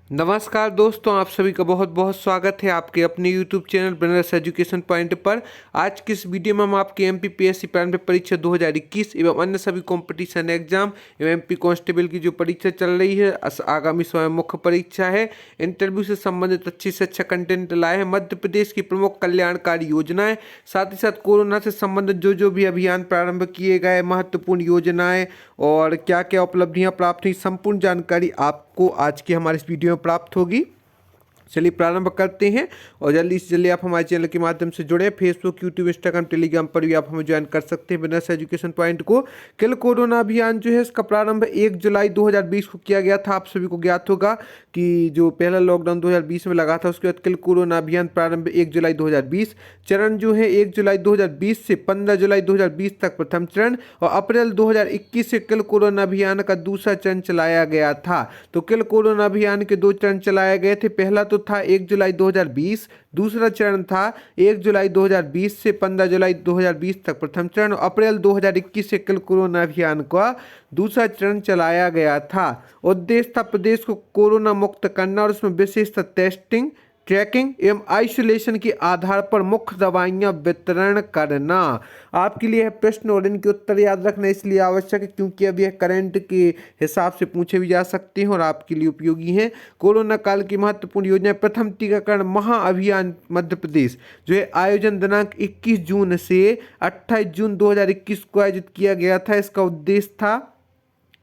नमस्कार दोस्तों, आप सभी का बहुत बहुत स्वागत है आपके अपने YouTube channel brothers education point पर। आज की इस वीडियो में हम आपके MPPSC प्रारंभिक परीक्षा 2021 एवं अन्य सभी कंपटीशन एग्जाम एवं MP कांस्टेबल की जो परीक्षा चल रही है, आगामी समय मुख्य परीक्षा है, इंटरव्यू से संबंधित अच्छे से अच्छा कंटेंट लाए हैं। मध्य प्रदेश की प्रमुख कल्याणकारी योजनाएं, साथ ही साथ कोरोना से संबंधित जो भी अभियान प्रारंभ किए गए, महत्वपूर्ण योजनाएं और क्या क्या उपलब्धियां प्राप्त हुई, संपूर्ण जानकारी आपको आज की हमारे इस वीडियो में प्राप्त होगी। चलिए प्रारंभ करते हैं और जल्दी से जल्दी आप हमारे चैनल के माध्यम से जुड़े। फेसबुक, यूट्यूब, इंस्टाग्राम, टेलीग्राम पर भी आप हमें ज्वाइन कर सकते हैं ब्रदर्स एजुकेशन पॉइंट को। किल कोरोना अभियान जो है इसका प्रारंभ 1 जुलाई 2020 को किया गया था। आप सभी को ज्ञात होगा कि जो पहला लॉकडाउन 2020 में लगा था, उसके बाद किल कोरोना अभियान प्रारंभ 1 जुलाई 2020। चरण जो है 1 जुलाई 2020 से 15 जुलाई 2020 तक प्रथम चरण और अप्रैल 2021 से किल कोरोना अभियान का दूसरा चरण चलाया गया था। तो किल कोरोना अभियान के 2 चरण चलाए गए थे। पहला तो था 1 जुलाई 2020, दूसरा चरण था 1 जुलाई 2020 से 15 जुलाई 2020 तक प्रथम चरण, अप्रैल 2021 से किल कोरोना अभियान का दूसरा चरण चलाया गया था। उद्देश्य था प्रदेश को कोरोना मुक्त करना और उसमें विशेषतः टेस्टिंग, ट्रैकिंग एवं आइसोलेशन के आधार पर मुख्य दवाइयां वितरण करना। आपके लिए यह प्रश्न और इनके उत्तर याद रखना इसलिए आवश्यक है क्योंकि अब यह करंट के हिसाब से पूछे भी जा सकते हैं और आपके लिए उपयोगी हैं। कोरोना काल की महत्वपूर्ण योजना प्रथम टीकाकरण महाअभियान मध्य प्रदेश जो है आयोजन दिनांक 21 जून से 28 जून 2021 को आयोजित किया गया था। इसका उद्देश्य था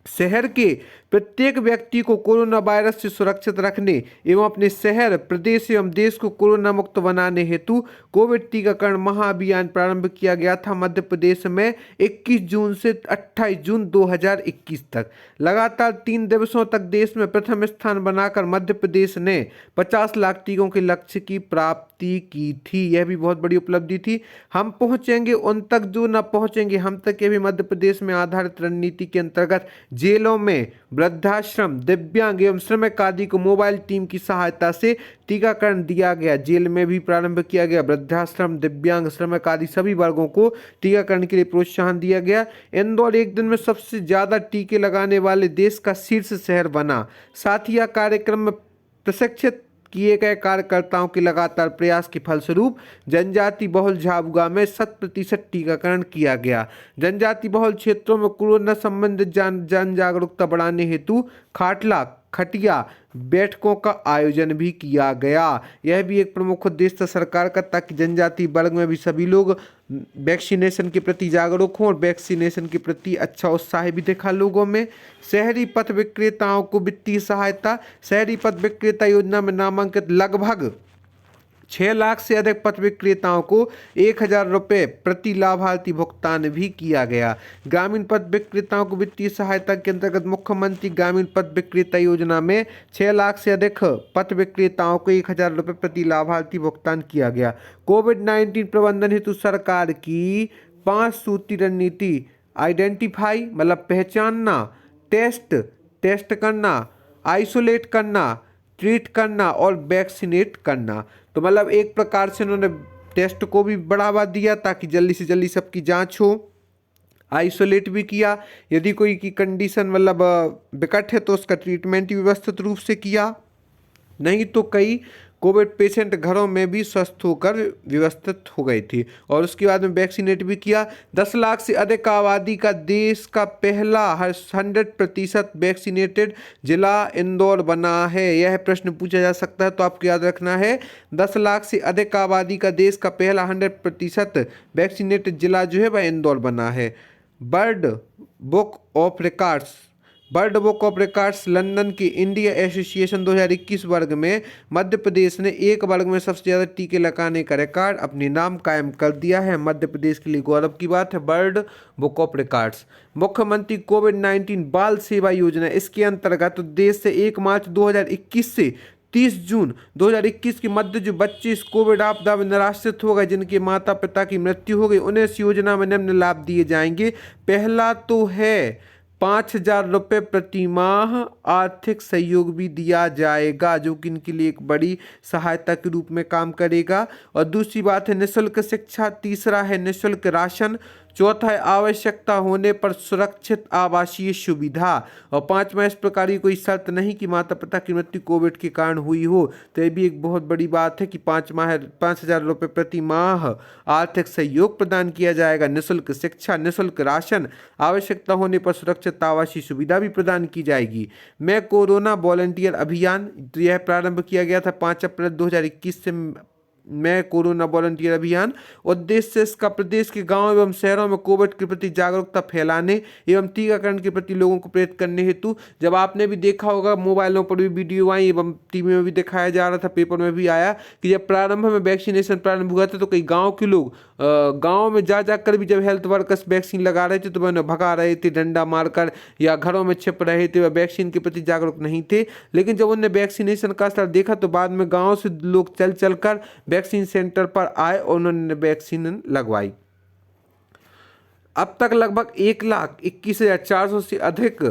शहर के प्रत्येक व्यक्ति को कोरोना वायरस से सुरक्षित रखने एवं अपने शहर, प्रदेश एवं देश को कोरोना मुक्त बनाने हेतु कोविड टीकाकरण महाअभियान प्रारंभ किया गया था। मध्य प्रदेश में 21 जून से 28 जून 2021 तक लगातार 3 दिवसों तक देश में प्रथम स्थान बनाकर मध्य प्रदेश ने 50 लाख टीकों के लक्ष्य की प्राप्ति की थी। यह भी बहुत बड़ी उपलब्धि थी। हम पहुंचेंगे उन तक जो न पहुंचेंगे हम तक, ये भी मध्य प्रदेश में आधारित रणनीति के अंतर्गत जेलों में वृद्धाश्रम, दिव्यांग एवं श्रमिक आदि को मोबाइल टीम की सहायता से टीकाकरण दिया गया। जेल में भी प्रारंभ किया गया। वृद्धाश्रम, दिव्यांग, श्रमिक आदि सभी वर्गों को टीकाकरण के लिए प्रोत्साहन दिया गया। इंदौर एक दिन में सबसे ज्यादा टीके लगाने वाले देश का शीर्ष शहर बना। साथ ही यह कार्यक्रम में प्रशिक्षित किए गए कार्यकर्ताओं के लगातार प्रयास के फलस्वरूप जनजाति बहुल झाबुआ में 100% टीकाकरण किया गया। जनजाति बहुल क्षेत्रों में कोरोना संबंधित जन जागरूकता बढ़ाने हेतु खाटला खटिया बैठकों का आयोजन भी किया गया। यह भी एक प्रमुख उद्देश्य था सरकार का, ताकि जनजाति वर्ग में भी सभी लोग वैक्सीनेशन के प्रति जागरूक हों और वैक्सीनेशन के प्रति अच्छा उत्साह भी देखा लोगों में। शहरी पथ विक्रेताओं को वित्तीय सहायता। शहरी पथ विक्रेता योजना में नामांकित लगभग 6 लाख से अधिक पथ विक्रेताओं को 1,000 रुपये प्रति लाभार्थी भुगतान भी किया गया। ग्रामीण पथ विक्रेताओं को वित्तीय सहायता के अंतर्गत मुख्यमंत्री ग्रामीण पथ विक्रेता योजना में 6 लाख से अधिक पथ विक्रेताओं को 1,000 रुपये प्रति लाभार्थी भुगतान किया गया। कोविड-19 प्रबंधन हेतु सरकार की 5 सूत्री रणनीति आइडेंटिफाई मतलब पहचानना, टेस्ट करना, आइसोलेट करना, ट्रीट करना और वैक्सीनेट करना। तो मतलब एक प्रकार से उन्होंने टेस्ट को भी बढ़ावा दिया ताकि जल्दी से जल्दी सबकी जांच हो। आइसोलेट भी किया, यदि कोई की कंडीशन मतलब विकट है तो उसका ट्रीटमेंट व्यवस्थित रूप से किया। नहीं तो कई कोविड पेशेंट घरों में भी स्वस्थ होकर व्यवस्थित हो गई थी। और उसके बाद में वैक्सीनेट भी किया। 10 लाख से अधिक आबादी का देश का पहला 100% वैक्सीनेटेड जिला इंदौर बना है। यह प्रश्न पूछा जा सकता है तो आपको याद रखना है 10 लाख से अधिक आबादी का देश का पहला 100% वैक्सीनेटेड जिला जो है वह इंदौर बना है। World book of records London के इंडिया एसोसिएशन 2021 वर्ग में मध्य प्रदेश ने एक वर्ग में सबसे ज़्यादा टीके लगाने का रिकॉर्ड अपने नाम कायम कर दिया है। मध्य प्रदेश के लिए गौरव की बात है। वर्ल्ड बुक ऑफ रिकॉर्ड्स मुख्यमंत्री कोविड-19 बाल सेवा योजना, इसके अंतर्गत देश से 1 मार्च 2021 से 30 जून 2021 के मध्य जो बच्चे इस कोविड आपदा में निराश्रित हो गए, जिनके माता पिता की मृत्यु हो गई, उन्हें इस योजना में निम्न लाभ दिए जाएंगे। पहला तो है 5,000 रुपये प्रति माह आर्थिक सहयोग भी दिया जाएगा, जो कि इनके लिए एक बड़ी सहायता के रूप में काम करेगा। और दूसरी बात है निःशुल्क शिक्षा। तीसरा है निःशुल्क राशन। चौथा है आवश्यकता होने पर सुरक्षित आवासीय सुविधा। और पांचवा, इस प्रकार की कोई शर्त नहीं कि माता पिता की मृत्यु कोविड के कारण हुई हो। तो ये भी एक बहुत बड़ी बात है कि 5,000 रुपये प्रति माह आर्थिक सहयोग प्रदान किया जाएगा। निःशुल्क शिक्षा, निःशुल्क राशन, आवश्यकता होने पर सुरक्षित आवासीय सुविधा भी प्रदान की जाएगी। मैं कोरोना वॉलंटियर अभियान, तो यह प्रारंभ किया गया था 5 अप्रैल 2021 से। मैं कोरोना वॉलंटियर अभियान, उद्देश्य इसका प्रदेश के गांव एवं शहरों में कोविड के प्रति जागरूकता फैलाने एवं टीकाकरण के प्रति लोगों को प्रेरित करने हेतु। जब आपने भी देखा होगा मोबाइलों पर भी वीडियो आई एवं टीवी में भी दिखाया जा रहा था, पेपर में भी आया कि जब प्रारंभ में वैक्सीनेशन प्रारंभ हुआ था तो कई गाँव के लोग गाँव में जा जाकर भी जब हेल्थ वर्कर्स वैक्सीन लगा रहे थे तो वह भगा रहे थे डंडा मारकर या घरों में छिप रहे थे, वह वैक्सीन के प्रति जागरूक नहीं थे। लेकिन जब उन्होंने वैक्सीनेशन का असर देखा तो बाद में गाँव से लोग चल चल कर वैक्सीन सेंटर पर आए और उन्होंने वैक्सीन लगवाई। अब तक लगभग 1,21,400 से अधिक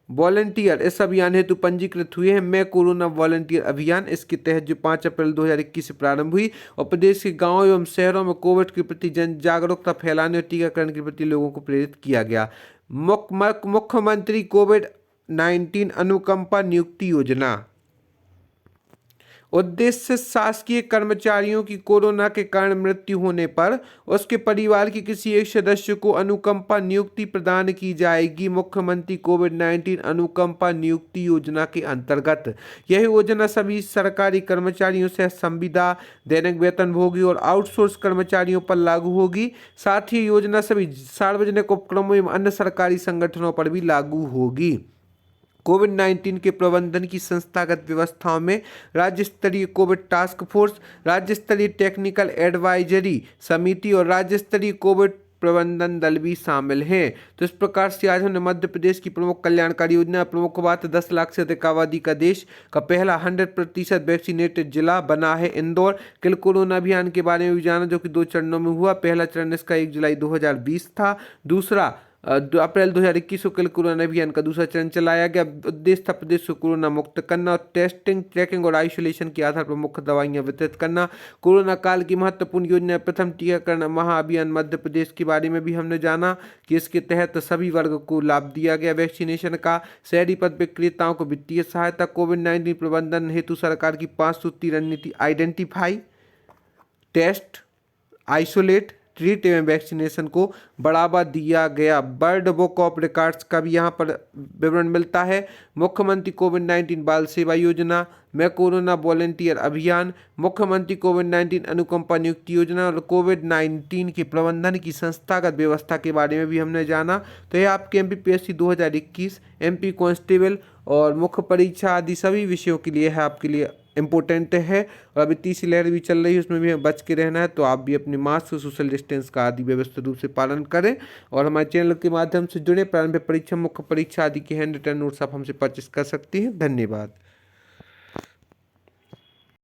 वॉलंटियर इस अभियान हेतु पंजीकृत हुए हैं। मैं कोरोना वॉलंटियर अभियान, इसके तहत जो 5 अप्रैल 2021 से प्रारंभ हुई और प्रदेश के गांवों एवं शहरों में कोविड के प्रति जन जागरूकता फैलाने और टीकाकरण के प्रति लोगों को प्रेरित किया गया। मुख्यमंत्री कोविड-19 अनुकंपा नियुक्ति योजना, उद्देश्य शासकीय कर्मचारियों की कोरोना के कारण मृत्यु होने पर उसके परिवार के किसी एक सदस्य को अनुकंपा नियुक्ति प्रदान की जाएगी। मुख्यमंत्री कोविड-19 अनुकंपा नियुक्ति योजना के अंतर्गत यह योजना सभी सरकारी कर्मचारियों से संविदा, दैनिक वेतनभोगी और आउटसोर्स कर्मचारियों पर लागू होगी। साथ ही योजना सभी सार्वजनिक उपक्रमों एवं अन्य सरकारी संगठनों पर भी लागू होगी। कोविड-19 के प्रबंधन की संस्थागत व्यवस्थाओं में राज्य स्तरीय कोविड टास्क फोर्स, राज्य स्तरीय टेक्निकल एडवाइजरी समिति और राज्य स्तरीय कोविड प्रबंधन दल भी शामिल हैं। तो इस प्रकार से आज हमने मध्य प्रदेश की प्रमुख कल्याणकारी योजना, प्रमुख बात 10 लाख से अधिक आबादी का देश का पहला 100% वैक्सीनेटेड जिला बना है इंदौर। कल कोरोना अभियान के बारे में भी जाना जो कि 2 चरणों में हुआ। पहला चरण इसका 1 जुलाई 2020 था, दूसरा अप्रैल 2021 को कल कोरोना अभियान का दूसरा चरण चलाया गया। उद्देश्य था प्रदेश को कोरोना मुक्त करना और टेस्टिंग, ट्रैकिंग और आइसोलेशन के आधार पर मुख्य दवाइयां वितरित करना। कोरोना काल की महत्वपूर्ण योजना प्रथम टीकाकरण महाअभियान मध्य प्रदेश के बारे में भी हमने जाना कि इसके तहत सभी वर्ग को लाभ दिया गया वैक्सीनेशन का। शहरी पद विक्रेताओं को वित्तीय सहायता। कोविड-19 प्रबंधन हेतु सरकार की 5 सूत्री रणनीति, आइडेंटिफाई, टेस्ट, आइसोलेट, ट्रीट एवं वैक्सीनेशन को बढ़ावा दिया गया। वर्ल्ड बुक ऑफ रिकॉर्ड्स का भी यहाँ पर विवरण मिलता है। मुख्यमंत्री कोविड-19 बाल सेवा योजना, मैं कोरोना वॉलंटियर अभियान, मुख्यमंत्री कोविड-19 अनुकंपा नियुक्ति योजना और कोविड-19 के प्रबंधन की संस्थागत व्यवस्था के बारे में भी हमने जाना। तो यह आपके MPPSC 2021, MP कांस्टेबल और मुख्य परीक्षा आदि सभी विषयों के लिए है, आपके लिए इम्पोर्टेंट है। और अभी तीसरी लहर भी चल रही है, उसमें भी बच के रहना है। तो आप भी अपने मास्क और सोशल डिस्टेंस का आदि व्यवस्थित रूप से पालन करें और हमारे चैनल के माध्यम से जुड़े। प्रारंभिक परीक्षा, मुख्य परीक्षा आदि के हैंड रिटन नोट्स आप हमसे परचेस कर सकती हैं। धन्यवाद।